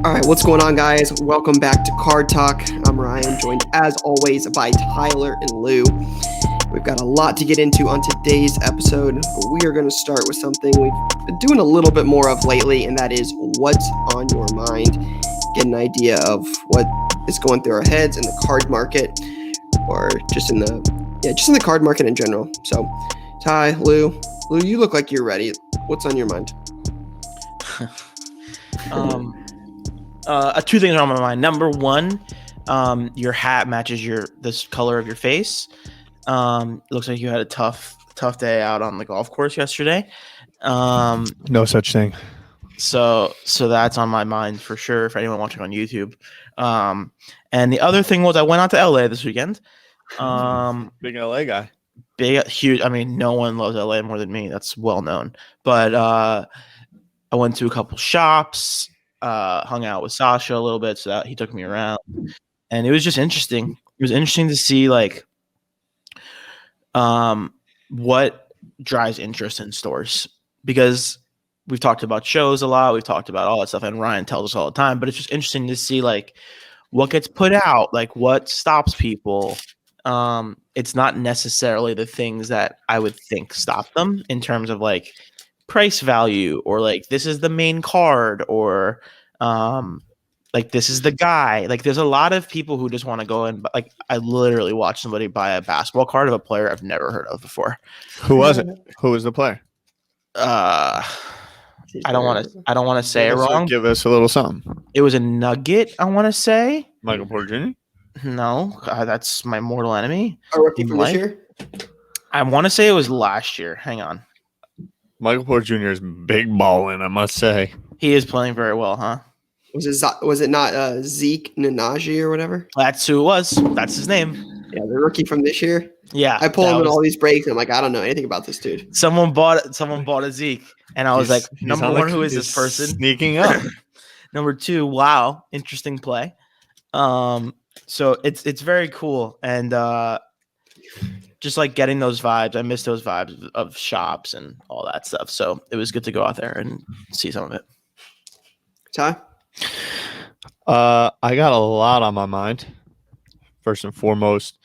All right, what's going on, guys? Welcome back to Card Talk. I'm Ryan, joined as always by Tyler and Lou. We've got a lot to get into on today's episode, but we are going to start with something we've been doing a little bit more of lately, and that is what's on your mind. Get an idea of what is going through our heads in the card market, or just in the card market in general. So, Ty, Lou, you look like you're ready. What's on your mind? Two things are on my mind. Number one, your hat matches this color of your face. It looks like you had a tough day out on the golf course yesterday. No such thing. So that's on my mind for sure for anyone watching on YouTube. And the other thing was I went out to LA this weekend. Big LA guy. Big, huge. I mean, no one loves LA more than me. That's well known. But I went to a couple shops. Hung out with Sasha a little bit, so that he took me around, and it was just interesting. It was interesting to see what drives interest in stores, because we've talked about shows a lot, we've talked about all that stuff, and Ryan tells us all the time. But it's just interesting to see what gets put out, what stops people. It's not necessarily the things that I would think stop them in terms of price value, or this is the main card, or this is the guy. There's a lot of people who just want to go in. I literally watched somebody buy a basketball card of a player I've never heard of before. Who was it? Who was the player? I don't want to say it wrong. Give us a little something. It was a Nugget, I want to say. Michael Porter Jr.? No, that's my mortal enemy. A rookie from this year? I want to say it was last year. Hang on. Michael Porter Jr. is big balling, I must say. He is playing very well, huh? Was it not Zeke Nnaji or whatever? That's who it was. That's his name. Yeah, the rookie from this year. Yeah, I pull him in all these breaks, and I'm like, I don't know anything about this dude. Someone bought a Zeke, and I was like, number one, who is this person? Sneaking up. Number two, wow, interesting play. So it's very cool, and just getting those vibes. I miss those vibes of shops and all that stuff. So it was good to go out there and see some of it. Ty? I got a lot on my mind. First and foremost,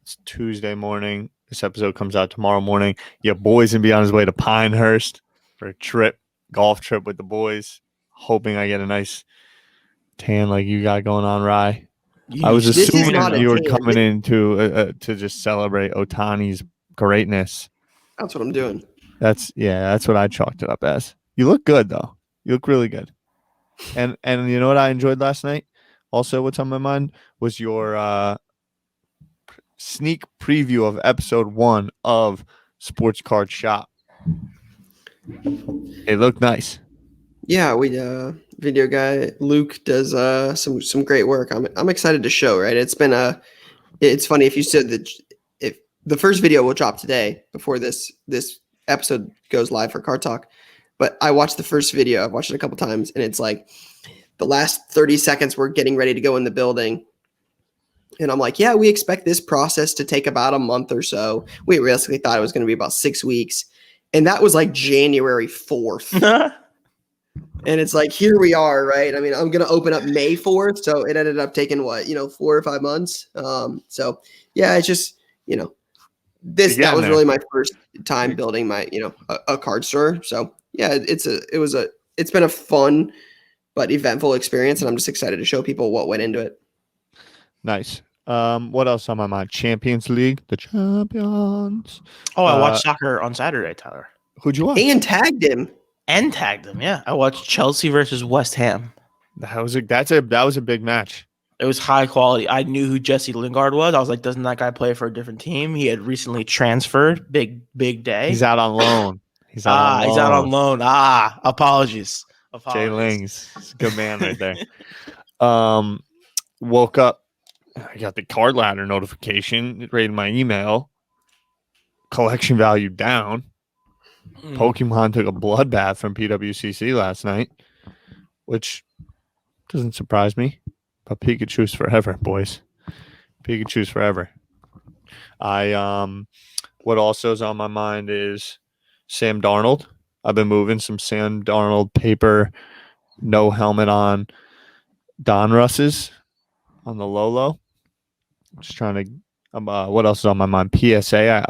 it's Tuesday morning. This episode comes out tomorrow morning. Your boy's gonna be on his way to Pinehurst for a golf trip with the boys. Hoping I get a nice tan like you got going on, Rye. I was assuming you were coming in to just celebrate Ohtani's greatness. That's what I'm doing. That's what I chalked it up as. You look good though. You look really good. And you know what I enjoyed last night? Also, what's on my mind was your sneak preview of episode 1 of Sports Card Shop. It looked nice. Yeah, we video guy Luke does some great work. I'm excited to show. Right, it's funny if you said that if the first video will drop today before this episode goes live for Card Talk, but I watched the first video. I've watched it a couple times, and it's the last 30 seconds we're getting ready to go in the building, and I'm like, yeah, we expect this process to take about a month or so. We realistically thought it was going to be about 6 weeks, and that was January 4th. And it's here we are, right? I mean, I'm going to open up May 4th. So it ended up taking 4 or 5 months. So yeah, it's just, that was really my first time building my, a card store. So yeah, it's been a fun, but eventful experience. And I'm just excited to show people what went into it. Nice. What else on my mind? Champions League, the champions. Oh, I watched soccer on Saturday, Tyler. Who'd you watch? And tagged him. Yeah. I watched Chelsea versus West Ham. That was a big match. It was high quality. I knew who Jesse Lingard was. I was like, doesn't that guy play for a different team? He had recently transferred. Big day. He's out on loan. He's out on loan. Apologies. Jay Lings. He's a good man right there. Woke up. I got the card ladder notification. It rated my email. Collection value down. Pokemon took a bloodbath from PWCC last night, which doesn't surprise me. But Pikachu's forever, boys. Pikachu's forever. What also is on my mind is Sam Darnold. I've been moving some Sam Darnold paper, no helmet on, Donruss's on the low. Just trying to. What else is on my mind? PSA.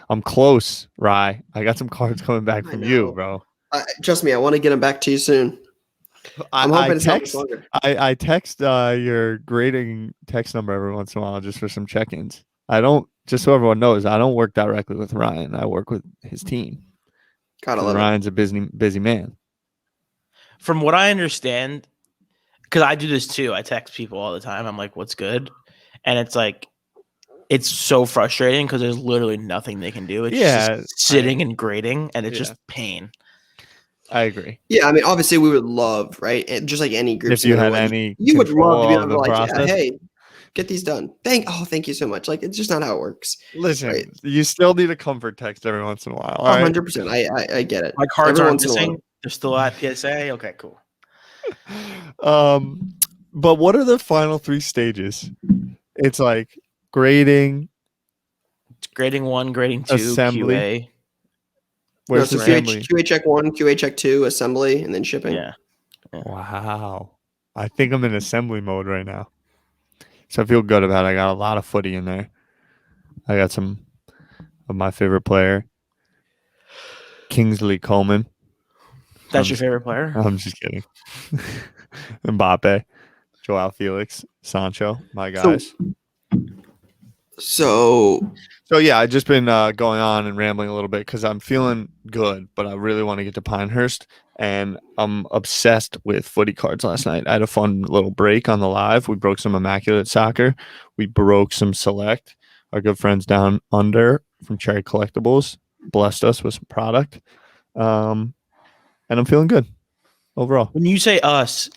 I'm close, Rye. I got some cards coming back from you, bro. Trust me, I want to get them back to you soon. I'm hoping it's not much longer. I text your grading text number every once in a while just for some check-ins. I don't, just so everyone knows, I don't work directly with Ryan. I work with his team. Gotta love Ryan's a busy man. From what I understand, because I do this too, I text people all the time. I'm like, "What's good?" And it's like, it's so frustrating because there's literally nothing they can do. It's just sitting and grading, and it's just pain. I agree. Yeah, I mean, obviously, we would love, right? And just like any group, if you had any, you would love to be able to like, process. yeah, hey, get these done. Thank you so much. Like, it's just not how it works. Listen, right? You still need a comfut text every once in a while. 100%. I get it. My cards aren't missing. They're still at PSA. Okay, cool. But what are the final 3 stages? It's like grading. It's grading 1, grading 2, assembly. QA. Where's assembly? QA check 1, QA check 2, assembly, and then shipping. Yeah. Wow. I think I'm in assembly mode right now. So I feel good about it. I got a lot of footy in there. I got some of my favorite player, Kingsley Coleman. That's your favorite player? I'm just kidding. Mbappe, Joao Felix, Sancho, my guys. So yeah, I've just been going on and rambling a little bit because I'm feeling good, but I really want to get to Pinehurst, and I'm obsessed with footy cards last night. I had a fun little break on the live. We broke some Immaculate Soccer. We broke some Select. Our good friends down under from Cherry Collectibles blessed us with some product. And I'm feeling good overall. When you say us,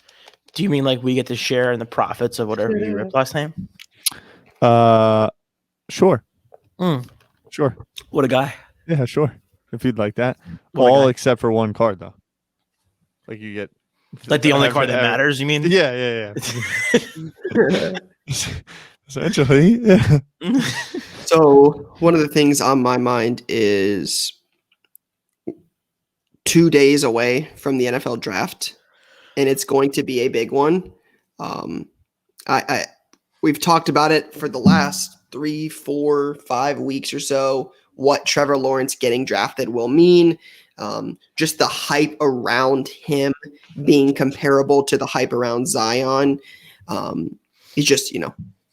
do you mean like we get to share in the profits of whatever you ripped last time? Sure. Mm. Sure. What a guy. Yeah, sure. If you'd like that. All except for one card, though. Like you get... Like the only card that matters, you mean? Yeah. Essentially, yeah. So one of the things on my mind is 2 days away from the NFL draft, and it's going to be a big one. We've talked about it for the last 3, 4, 5 weeks or so, what Trevor Lawrence getting drafted will mean. Just the hype around him being comparable to the hype around Zion. He's just,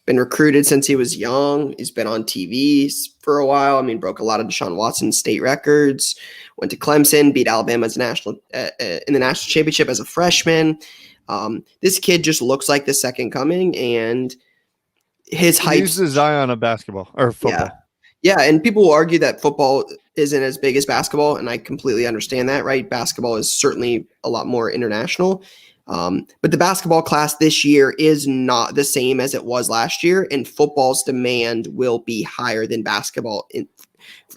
been recruited since he was young. He's been on TV for a while. I mean, broke a lot of Deshaun Watson state records, went to Clemson, beat Alabama as in the national championship as a freshman. This kid just looks like the second coming, and his hype. He's the Zion of basketball or football. Yeah, and people will argue that football isn't as big as basketball, and I completely understand that, right? Basketball is certainly a lot more international. But the basketball class this year is not the same as it was last year, and football's demand will be higher than basketball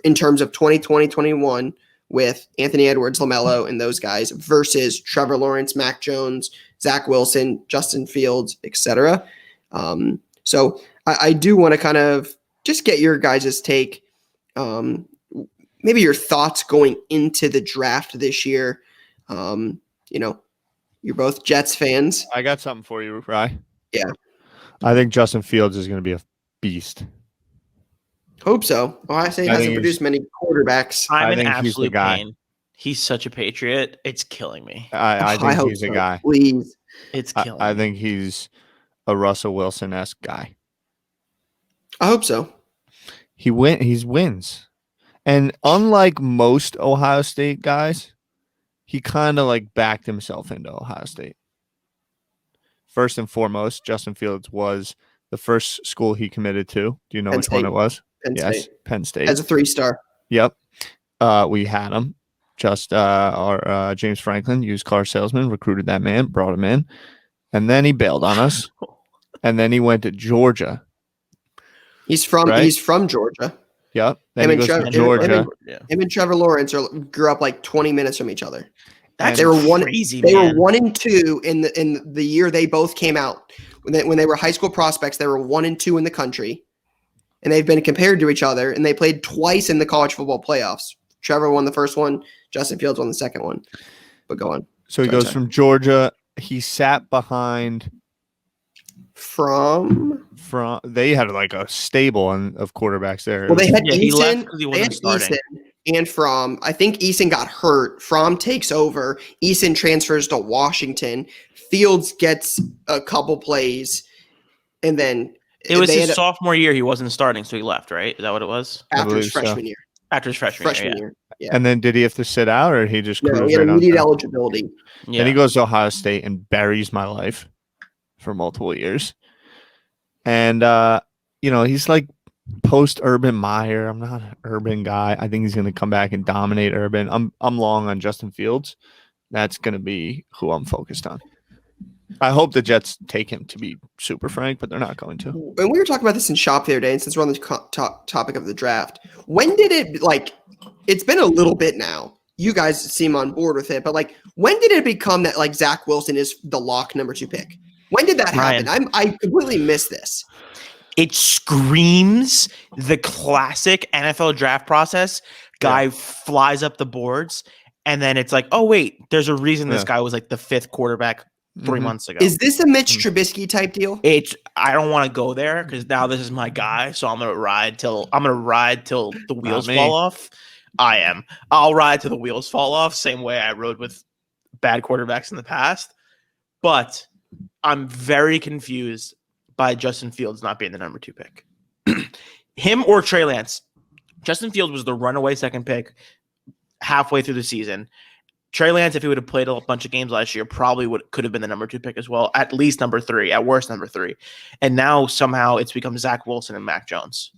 in terms of 2020-21 with Anthony Edwards, LaMelo, and those guys versus Trevor Lawrence, Mac Jones, Zach Wilson, Justin Fields, etc. So I do want to kind of just get your guys' take, maybe your thoughts going into the draft this year. You're both Jets fans. I got something for you, Rye. Yeah. I think Justin Fields is going to be a beast. Hope so. I say he hasn't produced many quarterbacks. I'm in absolute pain. He's such a Patriot. It's killing me. I think he's a guy. Please. It's killing me. I think he's a Russell Wilson-esque guy. I hope so. He wins. And unlike most Ohio State guys, he kind of like backed himself into Ohio State. First and foremost, Justin Fields was the first school he committed to. Do you know which one it was? Penn State. As a 3-star. Yep. We had him. Our James Franklin, used car salesman, recruited that man, brought him in. And then he bailed on us. And then he went to Georgia. He's from Georgia. Yep. Then he goes to Georgia. Him and Trevor Lawrence grew up like 20 minutes from each other. That's they were crazy, They were 1 and 2 in the year they both came out. When they were high school prospects, they were 1 and 2 in the country. And they've been compared to each other, and they played twice in the college football playoffs. Trevor won the first one. Justin Fields won the second one. But go on. So he goes from Georgia. He sat behind From they had like a stable of quarterbacks there. well, they had Yeah, he left Eason. because he They wasn't had starting. Eason and Fromm. I think Eason got hurt. Fromm takes over. Eason transfers to Washington. Fields gets a couple plays, and then It was they his had sophomore year. He wasn't starting, so he left. Right? Is that what it was? I after his believe so. freshman year. After his freshman year. Yeah. And then did he have to sit out, or he just No, cruised he had right on immediate through? eligibility. Yeah. Then he goes to Ohio State and buries my life for multiple years. And he's like post Urban Meyer. I'm not an Urban guy. I think he's going to come back and dominate Urban. I'm long on Justin Fields. That's going to be who I'm focused on. I hope the Jets take him, to be super frank, but they're not going to. And we were talking about this in shop the other day, and since we're on the topic of the draft, when did it it's been a little bit now. You guys seem on board with it, but when did it become that Zach Wilson is the lock number 2 pick? When did that happen? I completely missed this. It screams the classic NFL draft process. Guy flies up the boards, and then it's like, oh wait, there's a reason this guy was like the 5th quarterback 3 months ago. Is this a Mitch Trubisky type deal? I don't want to go there because now this is my guy, so I'm gonna ride till the wheels fall off. I'll ride till the wheels fall off, same way I rode with bad quarterbacks in the past. But I'm very confused by Justin Fields not being the number 2 pick. Him or Trey Lance. Justin Fields was the runaway 2nd pick halfway through the season. Trey Lance, if he would have played a bunch of games last year, probably could have been the number 2 pick as well, at least number 3, at worst number 3. And now somehow it's become Zach Wilson and Mac Jones.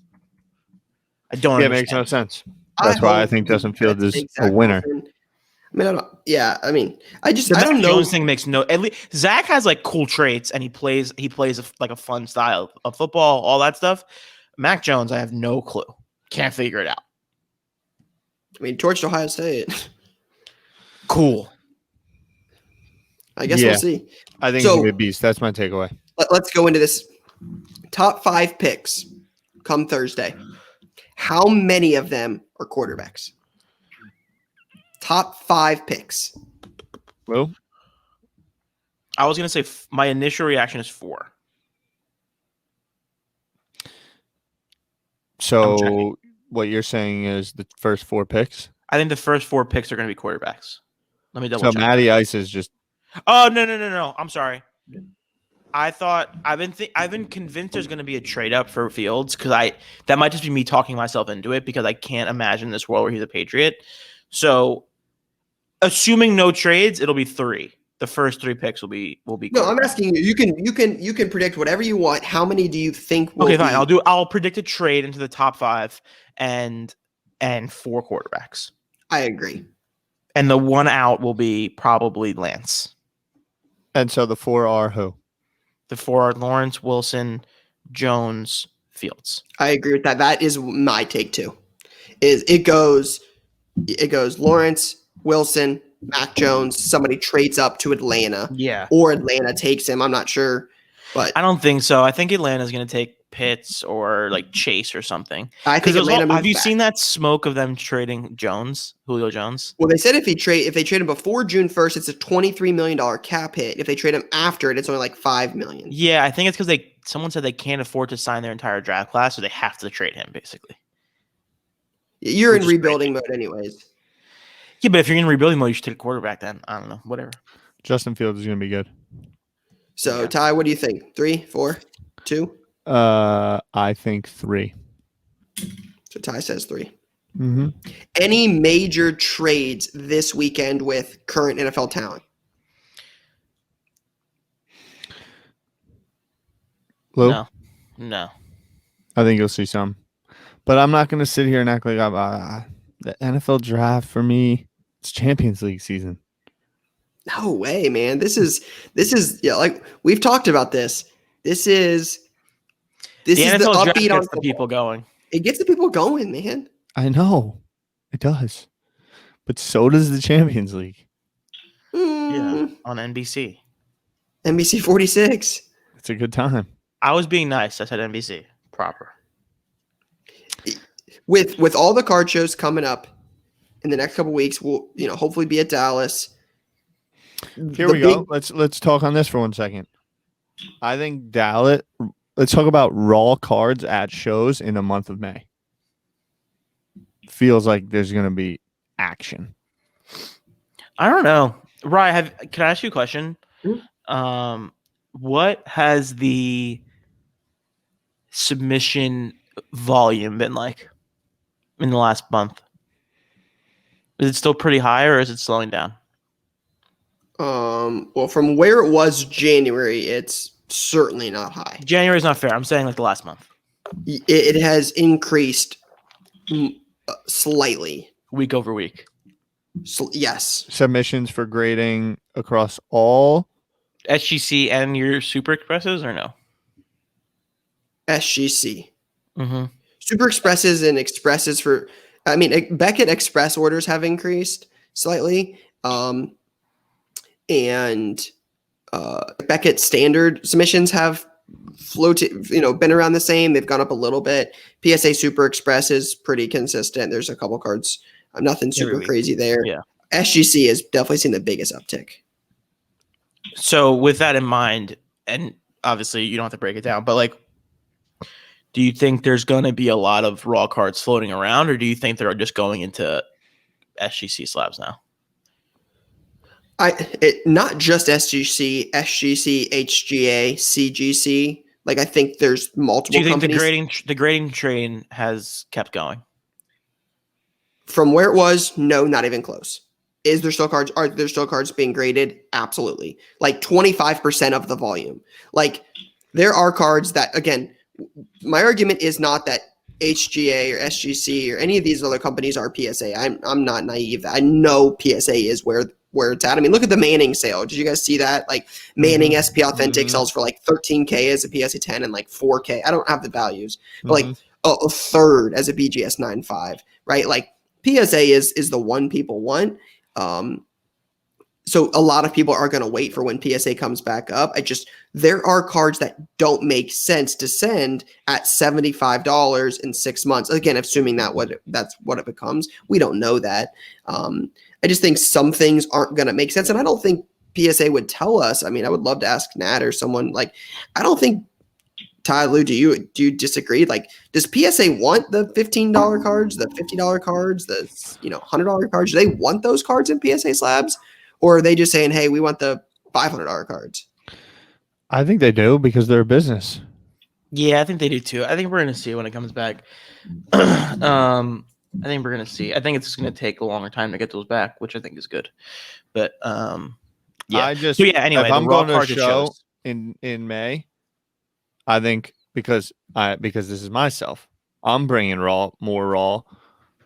I don't understand. It makes no sense. That's why I think Justin Fields is a winner. I mean, I don't know. Jones thing makes no. At least Zach has cool traits, and he plays a fun style of football, all that stuff. Mac Jones, I have no clue. Can't figure it out. I mean, torched Ohio State. Cool. I guess we'll see. I think he's a good beast. That's my takeaway. Let's go into this. Top 5 picks come Thursday. How many of them are quarterbacks? Top 5 picks. Well, I was going to say my initial reaction is 4. So what you're saying is the first 4 picks? I think the first 4 picks are going to be quarterbacks. Let me double check. So Matty Ice is just. Oh no! I'm sorry. I've been convinced there's going to be a trade up for Fields because that might just be me talking myself into it because I can't imagine this world where he's a Patriot. So, assuming no trades, it'll be 3. The first 3 picks will be. No, I'm asking you. You can predict whatever you want. How many do you think will Okay, fine. I'll predict a trade into the top 5 and 4 quarterbacks. I agree. And the one out will be probably Lance. And so the 4 are who? The 4 are Lawrence, Wilson, Jones, Fields. I agree with that. That is my take too. It goes Lawrence, Wilson, Mac Jones. Somebody trades up to Atlanta. Yeah. Or Atlanta takes him. I'm not sure. But I don't think so. I think Atlanta's going to take Pitts or Chase or something. I think Atlanta. Have you seen that smoke of them trading Julio Jones? Well, they said if they trade him before June 1st, it's a $23 million cap hit. If they trade him after it, it's only $5 million. Yeah, I think it's because someone said they can't afford to sign their entire draft class, so they have to trade him basically. You're in rebuilding mode, anyways. Yeah, but if you're in rebuilding mode, you should take a quarterback. Then I don't know, whatever. Justin Fields is going to be good. So Ty, what do you think? 3, 4, 2? I think 3. So Ty says 3. Mm-hmm. Any major trades this weekend with current NFL talent? Lou? No. I think you'll see some. But I'm not going to sit here and act like the NFL draft for me, it's Champions League season. No way, man. This is we've talked about this. This is the NFL draft gets the people going. It gets the people going, man. I know. It does. But so does the Champions League. Yeah, on NBC. NBC 46. It's a good time. I was being nice. I said NBC proper. With all the card shows coming up in the next couple weeks, we'll hopefully be at Dallas. Here we go. Let's talk on this for 1 second. I think Dallas. Let's talk about raw cards at shows in the month of May. Feels like there's going to be action. I don't know. Ryan, can I ask you a question? Mhm. What has the submission volume been like in the last month? Is it still pretty high or is it slowing down? Well, from where it was January, it's certainly not high. January is not fair. I'm saying like the last month. It has increased slightly. Week over week. Yes. Submissions for grading across all SGC and your Super Expresses or no? SGC. Mm-hmm. Super Expresses and Expresses Beckett Express orders have increased slightly. And Beckett standard submissions have floated, been around the same. They've gone up a little bit. PSA Super Express is pretty consistent. There's a couple cards, nothing super crazy there. Yeah. SGC has definitely seen the biggest uptick. So with that in mind, and obviously you don't have to break it down, but like, do you think there's going to be a lot of raw cards floating around, or do you think they're just going into SGC slabs now? Not just SGC, HGA, CGC. Like I think there's multiple. Do you think companies. the grading train has kept going? From where it was, no, not even close. Is there still cards? Are there still cards being graded? Absolutely. Like 25% of the volume. Like there are cards that, again, my argument is not that HGA or SGC or any of these other companies are PSA. I'm not naive. I know PSA is where it's at. I mean, look at the Manning sale. Did you guys see that? Like Manning SP Authentic sells for like $13K as a PSA 10 and like $4K. I don't have the values, but like a third as a BGS 9.5, right? Like PSA is the one people want. So a lot of people are going to wait for when PSA comes back up. There are cards that don't make sense to send at $75 in 6 months. Again, assuming that's what it becomes. We don't know that. I just think some things aren't going to make sense. And I don't think PSA would tell us. I mean, I would love to ask Nat or someone. Like, I don't think, Tyler, do you disagree? Like, does PSA want the $15 cards, the $50 cards, the $100 cards? Do they want those cards in PSA slabs? Or are they just saying, hey, we want the $500 cards? I think they do because they're a business. Yeah, I think they do too. I think we're going to see when it comes back. I think we're going to see. I think it's just going to take a longer time to get those back, which I think is good. But yeah. Anyway, if I'm going to a show in May, I think because this is myself, I'm bringing more raw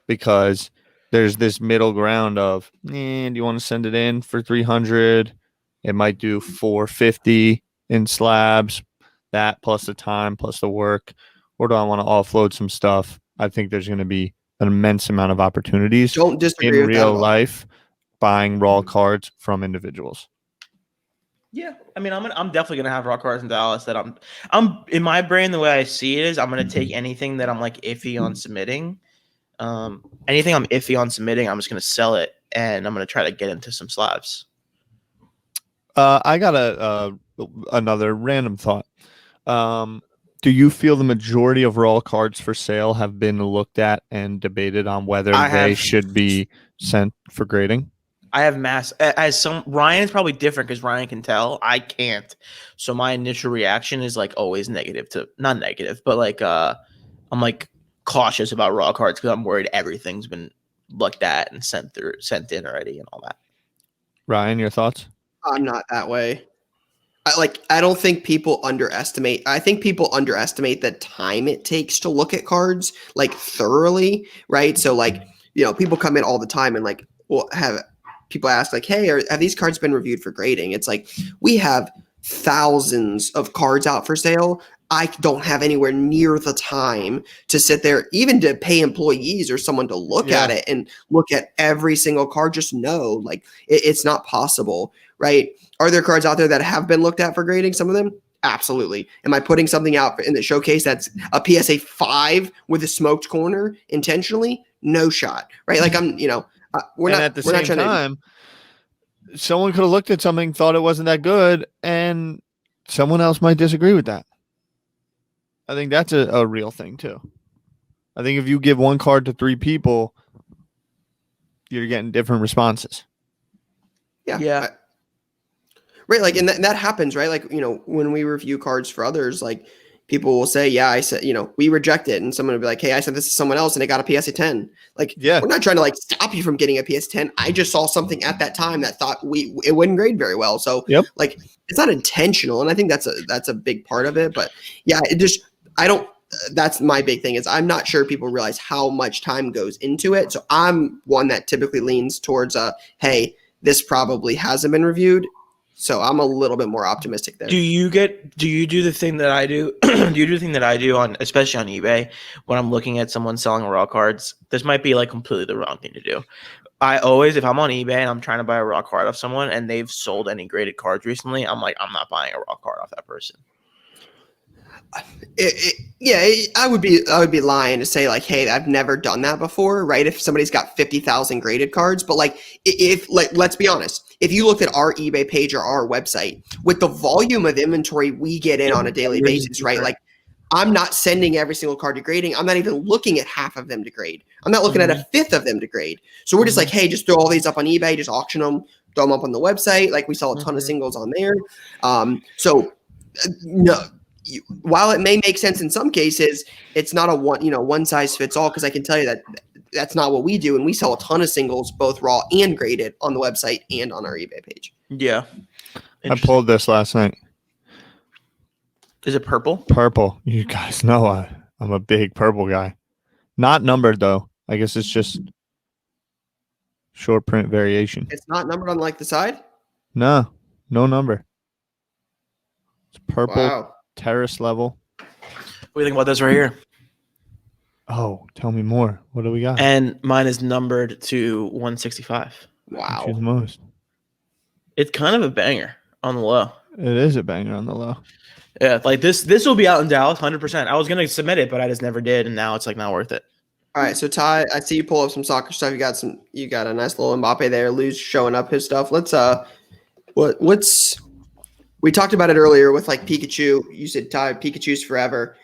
because there's this middle ground of, do you want to send it in for 300? It might do 450 in slabs, that plus the time, plus the work. Or do I want to offload some stuff? I think there's going to be an immense amount of opportunities Don't disagree in with real life buying raw cards from individuals. Yeah, I mean, I'm definitely gonna have raw cards in Dallas that I'm in my brain. The way I see it is, I'm gonna take anything that I'm like iffy on submitting. Anything I'm iffy on submitting, I'm just gonna sell it, and I'm gonna try to get into some slabs. I got another random thought. Do you feel the majority of raw cards for sale have been looked at and debated on whether they should be sent for grading? I have Ryan is probably different because Ryan can tell. I can't. So my initial reaction is like always negative not negative, but like I'm like cautious about raw cards because I'm worried everything's been looked at and sent in already and all that. Ryan, your thoughts? I'm not that way. I don't think people underestimate. I think people underestimate the time it takes to look at cards like thoroughly, right? So like, people come in all the time and like, well, people ask like, hey, have these cards been reviewed for grading? It's like, we have thousands of cards out for sale. I don't have anywhere near the time to sit there, even to pay employees or someone to look at it and look at every single card. Just know, like, it's not possible, right? Are there cards out there that have been looked at for grading? Some of them? Absolutely. Am I putting something out in the showcase that's a PSA 5 with a smoked corner intentionally? No shot, right? Like we're not at the same time, someone could have looked at something, thought it wasn't that good, and someone else might disagree with that. I think that's a real thing too. I think if you give one card to 3 people, you're getting different responses. Yeah. Right. Like, and that happens, right? Like, when we review cards for others, like people will say, yeah, I said, we reject it. And someone will be like, hey, I said this to someone else and they got a PSA 10. Like, Yeah. we're not trying to like stop you from getting a PSA 10. I just saw something at that time that thought it wouldn't grade very well. So like, it's not intentional. And I think that's a big part of it. But yeah, that's my big thing is I'm not sure people realize how much time goes into it. So I'm one that typically leans towards hey, this probably hasn't been reviewed. So I'm a little bit more optimistic there. Do you do the thing that I do? Do you do the thing that I do especially on eBay when I'm looking at someone selling raw cards? This might be like completely the wrong thing to do. I always, if I'm on eBay and I'm trying to buy a raw card off someone and they've sold any graded cards recently, I'm like, I'm not buying a raw card off that person. I would be lying to say like, hey, I've never done that before, right? If somebody's got 50,000 graded cards, but like, let's be honest, if you looked at our eBay page or our website with the volume of inventory we get in on a daily basis, right? Like, I'm not sending every single card to grading. I'm not even looking at half of them to grade. I'm not looking at a fifth of them to grade. So we're just like, hey, just throw all these up on eBay, just auction them, throw them up on the website. Like, we sell a ton of singles on there. No. While it may make sense in some cases, it's not a one size fits all, because I can tell you that that's not what we do, and we sell a ton of singles, both raw and graded, on the website and on our eBay page. Yeah, I pulled this last night. Is it purple? Purple. You guys know I'm a big purple guy. Not numbered though. I guess it's just short print variation. It's not numbered on like the side? No number. It's purple. Wow. Terrace level. What do you think about this right here? Oh, tell me more. What do we got? And mine is numbered to 165. Wow. Choose most. It's kind of a banger on the low. It is a banger on the low. Yeah, like this will be out in Dallas 100%. I was going to submit it, but I just never did, and now it's like not worth it. All right, so Ty, I see you pull up some soccer stuff. You got a nice little Mbappe there. Lou's showing up his stuff. Let's we talked about it earlier with like Pikachu. You said, Ty, Pikachu's forever.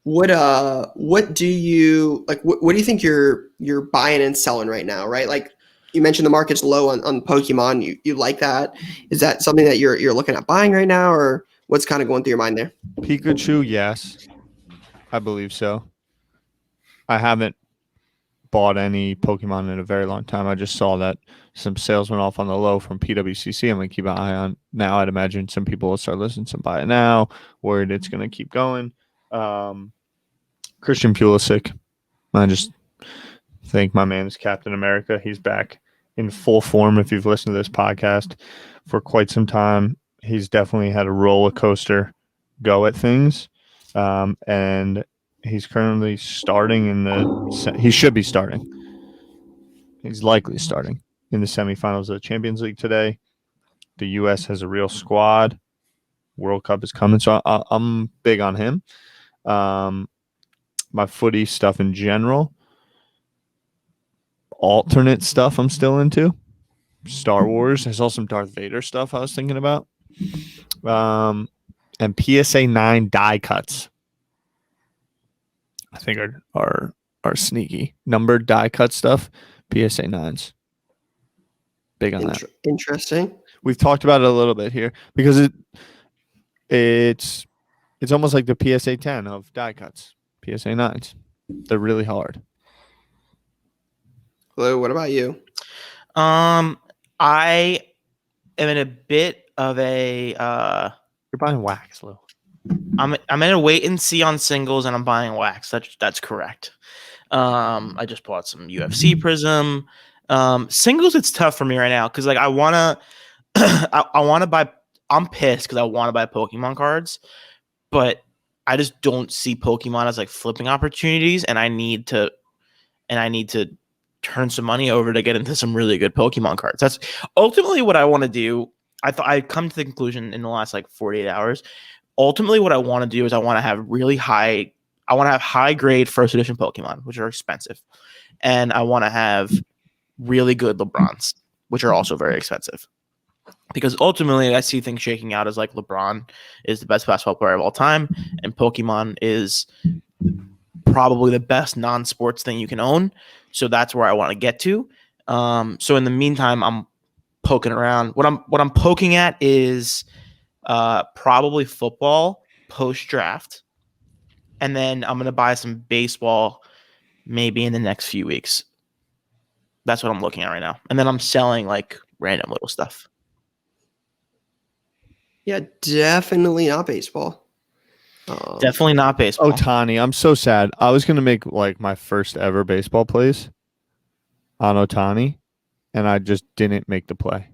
What do you like? What do you think you're buying and selling right now? Right, like you mentioned, the market's low on Pokemon. You like that? Is that something that you're looking at buying right now, or what's kind of going through your mind there? Pikachu, yes, I believe so. I haven't bought any Pokemon in a very long time. I just saw that some sales went off on the low from PWCC. I'm going to keep an eye on now. I'd imagine some people will start listening to buy it now, worried it's going to keep going. Christian Pulisic. I just think my man is Captain America. He's back in full form. If you've listened to this podcast for quite some time, he's definitely had a roller coaster go at things. And he's currently starting he should be starting. He's likely starting in the semifinals of the Champions League today. The U.S. has a real squad. World Cup is coming, so I'm big on him. My footy stuff in general. Alternate stuff I'm still into. Star Wars. I saw some Darth Vader stuff I was thinking about. And PSA 9 die cuts. I think are sneaky. Numbered die cut stuff. PSA 9s. Big on that. Interesting. We've talked about it a little bit here because it's almost like the PSA 10 of die cuts. PSA 9s. They're really hard. Lou, what about you? I am in a bit of a You're buying wax, Lou. I'm in a wait and see on singles, and I'm buying wax. That's correct. I just bought some UFC Prism. Singles, it's tough for me right now because like I wanna buy. I'm pissed because I want to buy Pokemon cards, but I just don't see Pokemon as like flipping opportunities, and I need to turn some money over to get into some really good Pokemon cards. That's ultimately what I want to do. I come to the conclusion in the last like 48 hours. Ultimately, what I want to do is I want to have high grade first edition Pokemon, which are expensive. And I want to have really good LeBrons, which are also very expensive. Because ultimately, I see things shaking out as like LeBron is the best basketball player of all time, and Pokemon is probably the best non-sports thing you can own. So that's where I want to get to. So in the meantime, I'm poking around. What I'm poking at is probably football post-draft, and then I'm gonna buy some baseball maybe in the next few weeks. That's what I'm looking at right now, and then I'm selling like random little stuff. Yeah, definitely not baseball. Definitely not baseball. Ohtani, I'm so sad. I was gonna make like my first ever baseball plays on Ohtani, and I just didn't make the play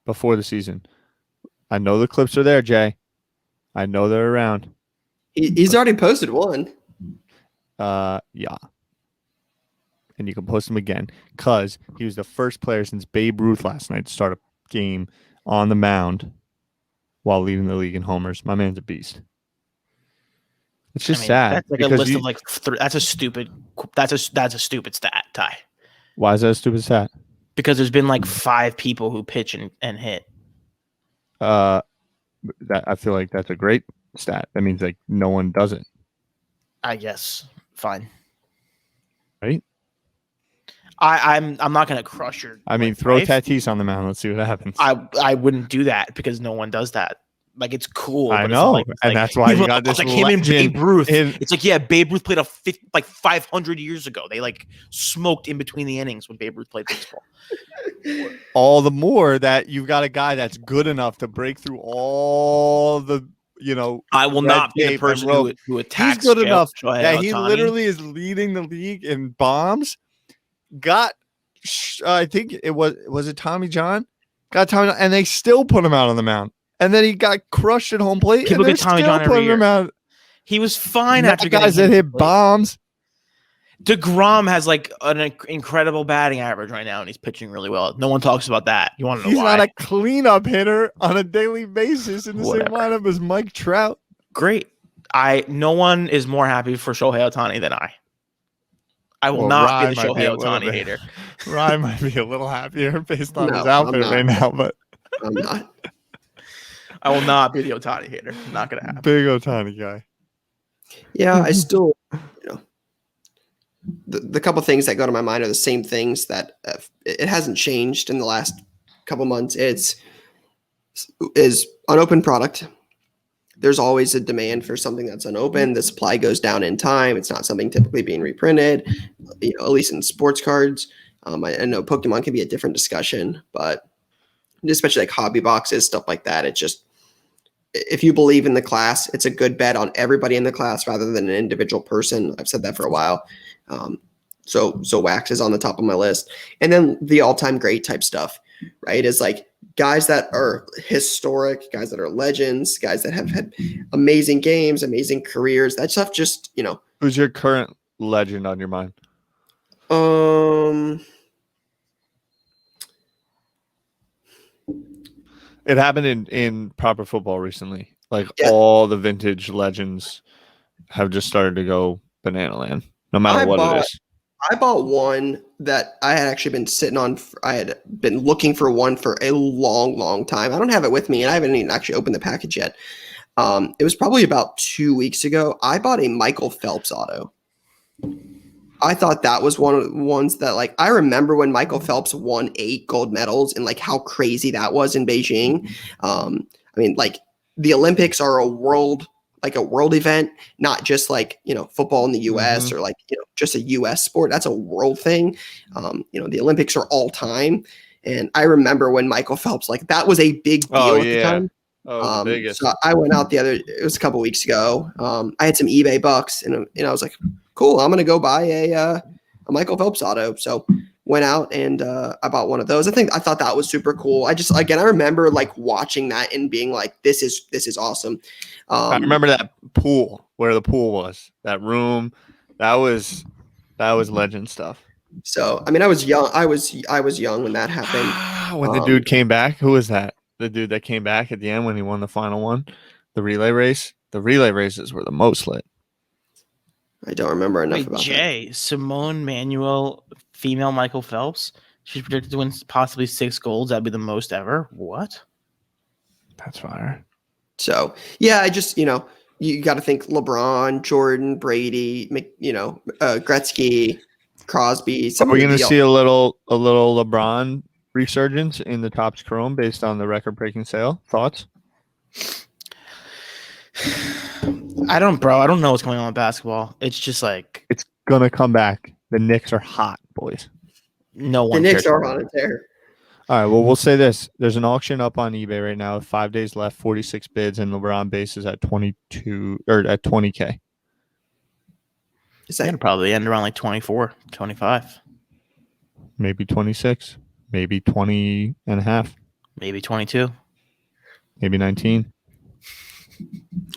before the season. I know the clips are there, Jay. I know they're around. He's already posted one. Yeah. And you can post them again because he was the first player since Babe Ruth last night to start a game on the mound while leading the league in homers. My man's a beast. It's just sad. That's like a list of like that's a stupid stat, Ty. Why is that a stupid stat? Because there's been like 5 people who pitch and hit. I feel like that's a great stat. That means like no one does it. I guess. Fine. Right? I'm not gonna crush your. I mean, throw Tatis on the mound. Let's see what happens. I wouldn't do that because no one does that. Like it's cool. I but know, it's and that's why you got this. Like him and Babe Ruth. It's like Babe Ruth played like 500 years ago. They like smoked in between the innings when Babe Ruth played baseball. All the more that you've got a guy that's good enough to break through all the. I will not be the person who attacks. He's good enough that he Ohtani. literally is leading the league in bombs. Got, I think it was it Tommy John? Got Tommy John, and they still put him out on the mound. And then he got crushed at home plate. People and get Tommy John every year. Him out. He was fine Not after guys that hit bombs. DeGrom has like an incredible batting average right now, and he's pitching really well. No one talks about that. You want to know He's why? not a cleanup hitter on a daily basis in the same lineup as Mike Trout. Great. No one is more happy for Shohei Ohtani than I. I will not be the Shohei Ohtani hater. Ryan might be a little happier based on his outfit right now, but I'm not. I will not be the Ohtani hater. Not going to happen. Big Ohtani guy. Yeah, I still, the couple things that go to my mind are the same things that it hasn't changed in the last couple months. Is unopened product. There's always a demand for something that's unopened. The supply goes down in time. It's not something typically being reprinted, at least in sports cards. I know Pokemon can be a different discussion, but especially like hobby boxes, stuff like that. It's just, if you believe in the class, it's a good bet on everybody in the class rather than an individual person. I've said that for a while. So Wax is on the top of my list. And then the all-time great type stuff, right, is like guys that are historic, guys that are legends, guys that have had amazing games, amazing careers. That stuff just, Who's your current legend on your mind? It happened in proper football recently. Like all the vintage legends have just started to go banana land, no matter what it is. I bought one that I had actually been sitting on. I had been looking for one for a long, long time. I don't have it with me, and I haven't even actually opened the package yet. It was probably about 2 weeks ago. I bought a Michael Phelps auto. I thought that was one of the ones that, like, I remember when Michael Phelps won 8 gold medals and like how crazy that was in Beijing. I mean, like the Olympics are a world event, not just like, football in the US or like, just a US sport. That's a world thing. The Olympics are all time. And I remember when Michael Phelps, like that was a big deal at the time. Oh, the biggest. So I went out it was a couple weeks ago. I had some eBay bucks and I was like, cool, I'm going to go buy a Michael Phelps auto. So went out and I bought one of those. I thought that was super cool. I remember like watching that and being like, this is awesome. I remember that pool where the pool was, that room. That was legend stuff. So, I mean, I was young. I was young when that happened. When the dude came back, who was that? The dude that came back at the end when he won the final one, the relay race. The relay races were the most lit. I don't remember enough about Jay, that. Simone Manuel, female Michael Phelps. She's predicted to win possibly 6 golds. That'd be the most ever. What? That's fire. So, yeah, I just, you got to think LeBron, Jordan, Brady, Gretzky, Crosby. Are we going to the see a little LeBron resurgence in the Topps Chrome based on the record-breaking sale? Thoughts? I don't know what's going on with basketball. It's just like It's going to come back. The Knicks are hot, boys. No the one Knicks cares. are on it there. All right, well, we'll say this. There's an auction up on eBay right now. 5 days left, 46 bids, and LeBron base is at 22 or at 20K. Is It'll that probably end around like 24, 25, Maybe 26, maybe 20 and a half, maybe 22. maybe 19.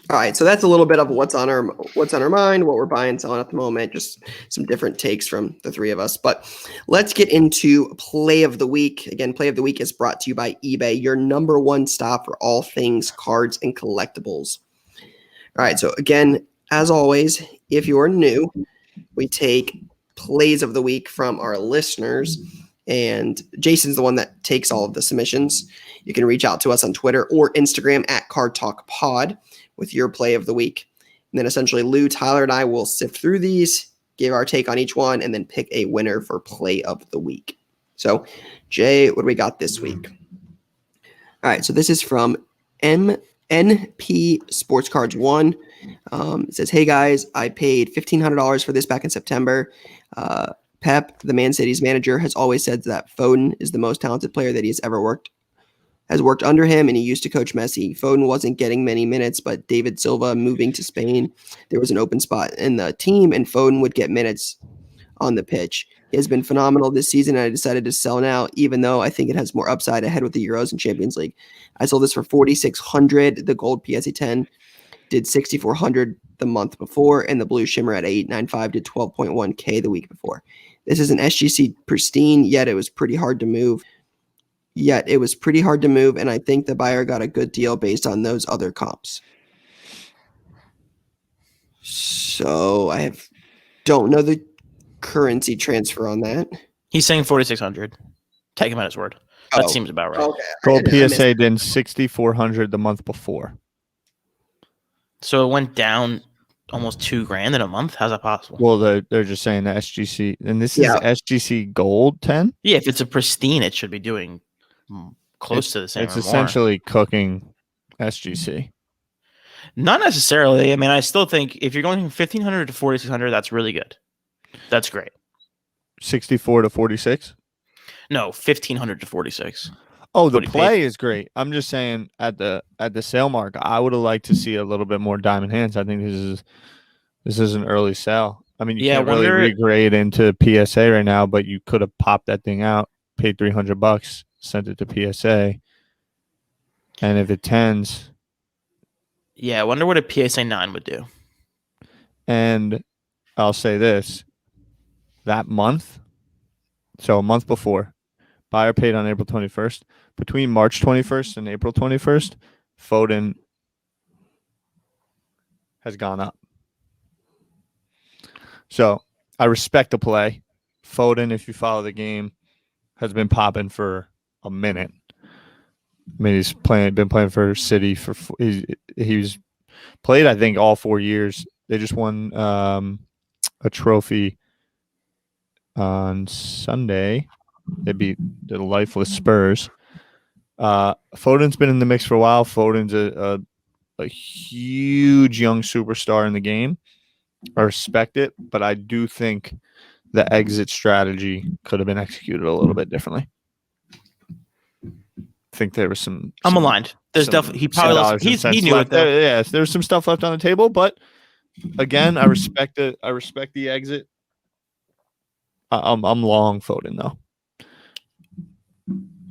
all right? So that's a little bit of what's on our mind, what we're buying, selling at the moment. Just some different takes from the three of us. But let's get into play of the week. Again, play of the week is brought to you by eBay, your number one stop for all things cards and collectibles. All right. So again, as always, if you're new, we take plays of the week from our listeners, and Jason's the one that takes all of the submissions. You can reach out to us on Twitter or Instagram at Card Talk Pod with your play of the week. And then essentially Lou, Tyler, and I will sift through these, give our take on each one, and then pick a winner for play of the week. So, Jay, what do we got this week? All right, so this is from NP Sports Cards 1. It says, hey guys, I paid $1,500 for this back in September. Pep, the Man City's manager, has always said that Foden is the most talented player that he's ever worked under him, and he used to coach Messi. Foden wasn't getting many minutes, but David Silva moving to Spain, there was an open spot in the team, and Foden would get minutes on the pitch. He has been phenomenal this season, and I decided to sell now, even though I think it has more upside ahead with the Euros and Champions League. I sold this for $4,600. The gold PSA 10 did $6,400 the month before, and the blue shimmer at $895 did $12.1K the week before. This is an SGC pristine, yet it was pretty hard to move. And I think the buyer got a good deal based on those other comps. So don't know the currency transfer on that. He's saying 4,600. Take him at his word. That seems about right. Okay. Gold PSA did 6,400 the month before. So it went down almost $2,000 in a month. How's that possible? Well, they're just saying the SGC, and this is SGC Gold 10. Yeah, if it's a pristine, it should be doing close to the same. It's or essentially cooking SGC. Not necessarily. I mean, I still think if you're going from 1,500 to 4,600, that's really good. That's great. 64 to 46. No, 1,500 to 46. Oh, the play is great. I'm just saying at the sale mark, I would have liked to see a little bit more diamond hands. I think this is an early sell. I mean, you can't really regrade into PSA right now, but you could have popped that thing out, paid $300, sent it to PSA, and if it tens, yeah, I wonder what a PSA 9 would do. And I'll say this: that month, so a month before, buyer paid on April 21st. Between March 21st and April 21st, Foden has gone up. So I respect the play. Foden, if you follow the game, has been popping for a minute. I mean, he's been playing for City he's played, I think, all 4 years. They just won a trophy on Sunday. They beat the lifeless Spurs. Foden's been in the mix for a while. Foden's a huge young superstar in the game. I respect it, but I do think the exit strategy could have been executed a little bit differently. I think there was some. I'm aligned. There's definitely he knew it though. Yes, there's some stuff left on the table, but again, I respect it. I respect the exit. I'm long Foden though.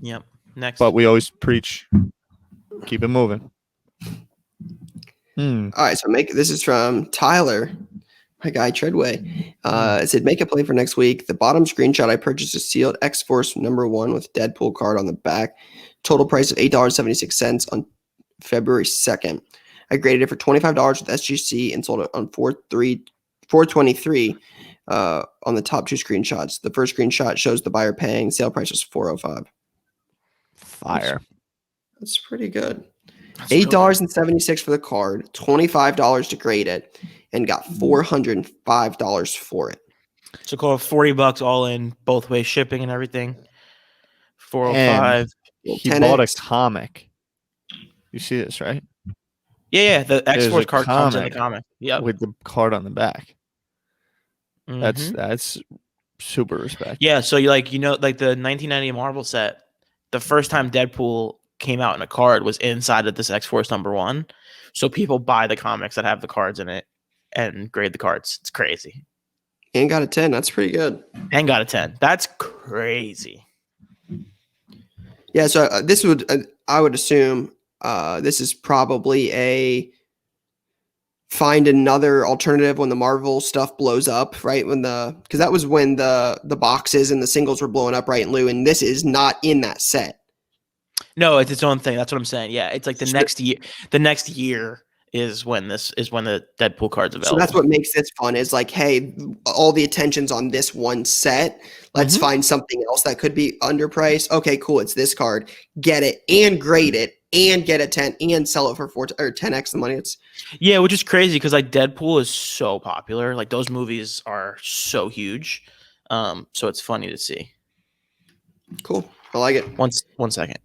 Yep. Next. But we always preach, keep it moving. All right, so this is from Tyler, my guy Treadway. It said, make a play for next week. The bottom screenshot, I purchased a sealed X-Force #1 with Deadpool card on the back. Total price of $8.76 on February 2nd. I graded it for $25 with SGC and sold it on 423 on the top two screenshots. The first screenshot shows the buyer paying. Sale price was $405. Fire. That's pretty good. That's real good. $8.76 for the card, $25 to grade it, and got $405 for it. So call it $40 all in, both ways, shipping and everything. 405. He 10X. bought a comic. You see this, right? Yeah. The There's X-Force a card comes in the comic comic. Yep. with the card on the back. Mhm. That's super respect. Yeah, so you like the 1990 Marvel set, the first time Deadpool came out in a card was inside of this X-Force #1. So people buy the comics that have the cards in it and grade the cards. It's crazy. And got a 10. That's pretty good. And got a 10. That's crazy. Yeah, so this would I would assume this is probably a find another alternative when the Marvel stuff blows up, right? Because that was when the boxes and the singles were blowing up, right, Lou? And this is not in that set. No, it's its own thing. That's what I'm saying. Yeah, it's like the next year. The next year is when the Deadpool card's available. So that's what makes this fun. Is like, hey, all the attention's on this one set. Let's find something else that could be underpriced. Okay, cool. It's this card. Get it and grade it and get a 10 and sell it for 10x the money. It's which is crazy because like Deadpool is so popular. Like those movies are so huge. So it's funny to see. Cool. I like it. One second.